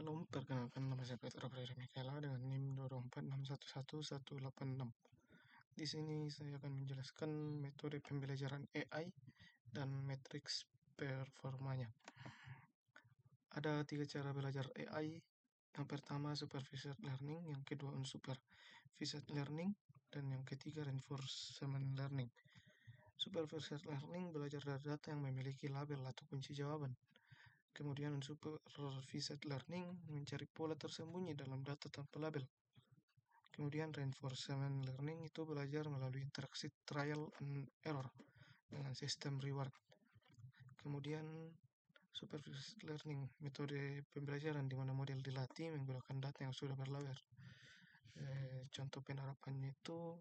Halo, perkenalkan nama saya Petra Prayra Mikaela dengan NIM 224611186. Di sini saya akan menjelaskan metode pembelajaran AI dan matriks performanya. Ada 3 cara belajar AI. Yang pertama supervised learning, yang kedua unsupervised learning, dan yang ketiga reinforcement learning. Supervised learning belajar dari data yang memiliki label atau kunci jawaban. Kemudian unsupervised learning mencari pola tersembunyi dalam data tanpa label. Kemudian reinforcement learning itu belajar melalui interaksi trial and error dengan sistem reward. Kemudian supervised learning, metode pembelajaran di mana model dilatih menggunakan data yang sudah berlabel. Contoh penerapannya itu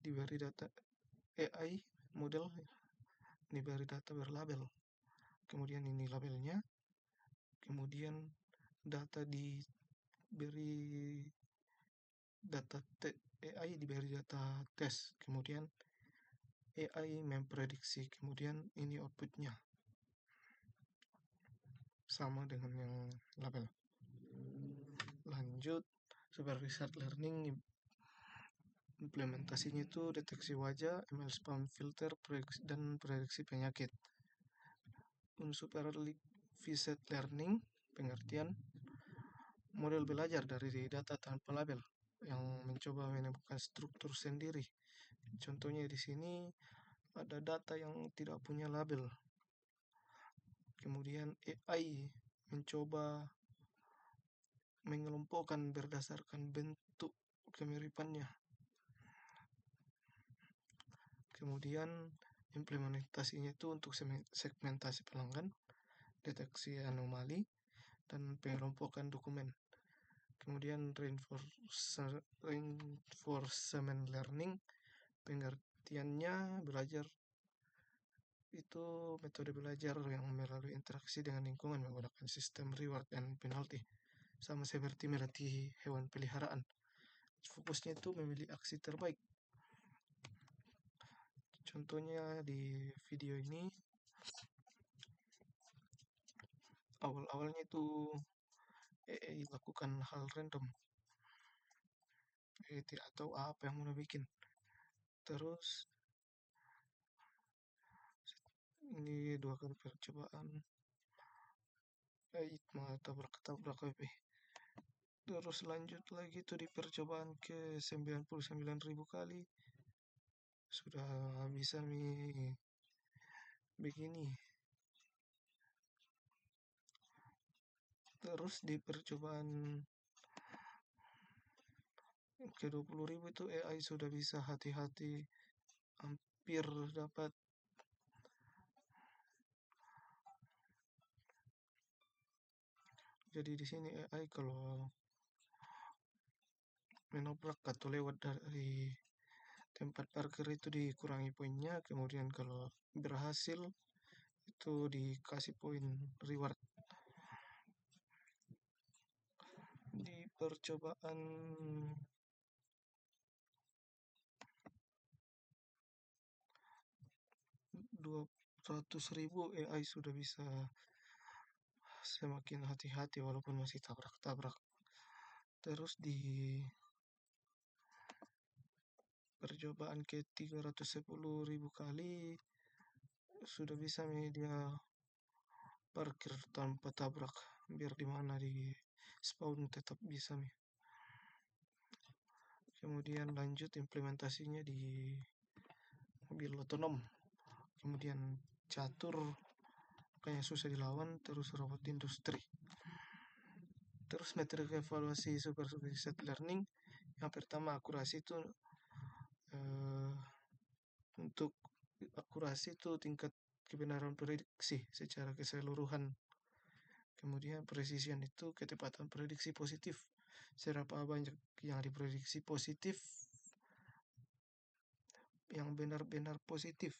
diberi data AI model diberi data berlabel, kemudian ini labelnya, kemudian data diberi data AI diberi data tes, kemudian AI memprediksi, kemudian ini outputnya sama dengan yang label. Lanjut, supervised learning implementasinya itu deteksi wajah, ML spam filter, dan prediksi penyakit. Unsupervised learning pengertian model belajar dari data tanpa label yang mencoba menemukan struktur sendiri. Contohnya di sini ada data yang tidak punya label. Kemudian AI mencoba mengelompokkan berdasarkan bentuk kemiripannya. Kemudian implementasinya itu untuk segmentasi pelanggan, deteksi anomali, dan pengelompokan dokumen. Kemudian reinforcement learning pengertiannya belajar itu metode belajar yang melalui interaksi dengan lingkungan menggunakan sistem reward dan penalti, sama seperti melatih hewan peliharaan. Fokusnya itu memilih aksi terbaik. Contohnya di video ini awal-awalnya itu AI lakukan hal random, tidak tahu apa yang mau bikin. Terus ini 2 kali percobaan malah tabrak-tabrak WP. Terus lanjut lagi tuh di percobaan ke 99.000 kali sudah bisa begini. Terus di percobaan ke 20.000 itu AI sudah bisa hati-hati, hampir dapat. Jadi di sini AI kalau menobrak atau lewat dari tempat parkir itu dikurangi poinnya, kemudian kalau berhasil itu dikasih poin reward. Di percobaan 200.000 AI sudah bisa semakin hati-hati walaupun masih tabrak-tabrak. Terus di percobaan ke 310.000 kali sudah bisa dia parkir tanpa tabrak, biar di mana di spawn tetap bisa nih. Kemudian lanjut implementasinya di mobil otonom, kemudian catur kayak susah dilawan, terus robot industri. Terus metrik evaluasi supervised learning, yang pertama akurasi itu untuk akurasi itu tingkat kebenaran prediksi secara keseluruhan. Kemudian precision itu ketepatan prediksi positif, seberapa banyak yang diprediksi positif, yang benar-benar positif.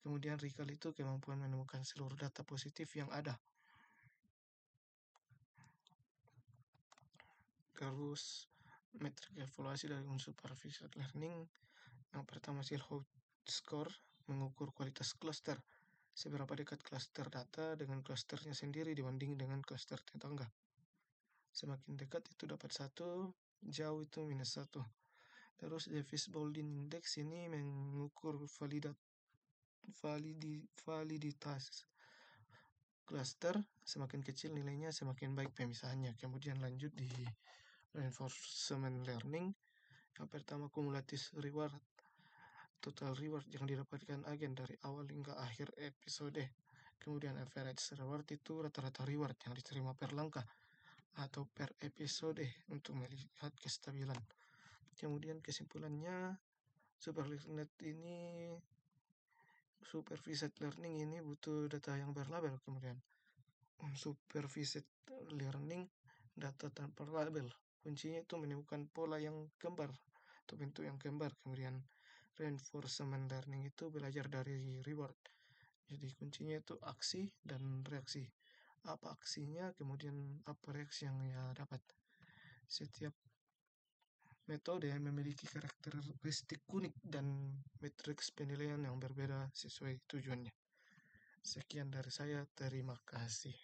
Kemudian recall itu kemampuan menemukan seluruh data positif yang ada. Terus metrik evaluasi dari unsupervised learning, yang pertama Silhouette score mengukur kualitas cluster seberapa dekat klaster data dengan klasternya sendiri dibanding dengan klaster tetangga. Semakin dekat itu dapat satu, jauh itu minus satu. Terus Davis Baldwin Index ini mengukur validitas cluster, semakin kecil nilainya semakin baik pemisahannya. Kemudian lanjut di reinforcement learning. Yang pertama cumulative reward, total reward yang didapatkan agen dari awal hingga akhir episode. Kemudian average reward itu rata-rata reward yang diterima per langkah atau per episode untuk melihat kestabilan. Kemudian kesimpulannya, supervised learning ini butuh data yang berlabel. Kemudian supervised learning, data tanpa label. Kuncinya itu menemukan pola yang kembar atau bentuk yang kembar. Kemudian reinforcement learning itu belajar dari reward. Jadi kuncinya itu aksi dan reaksi. Apa aksinya, kemudian apa reaksi yang ia dapat. Setiap metode memiliki karakteristik unik dan matriks penilaian yang berbeda sesuai tujuannya. Sekian dari saya, terima kasih.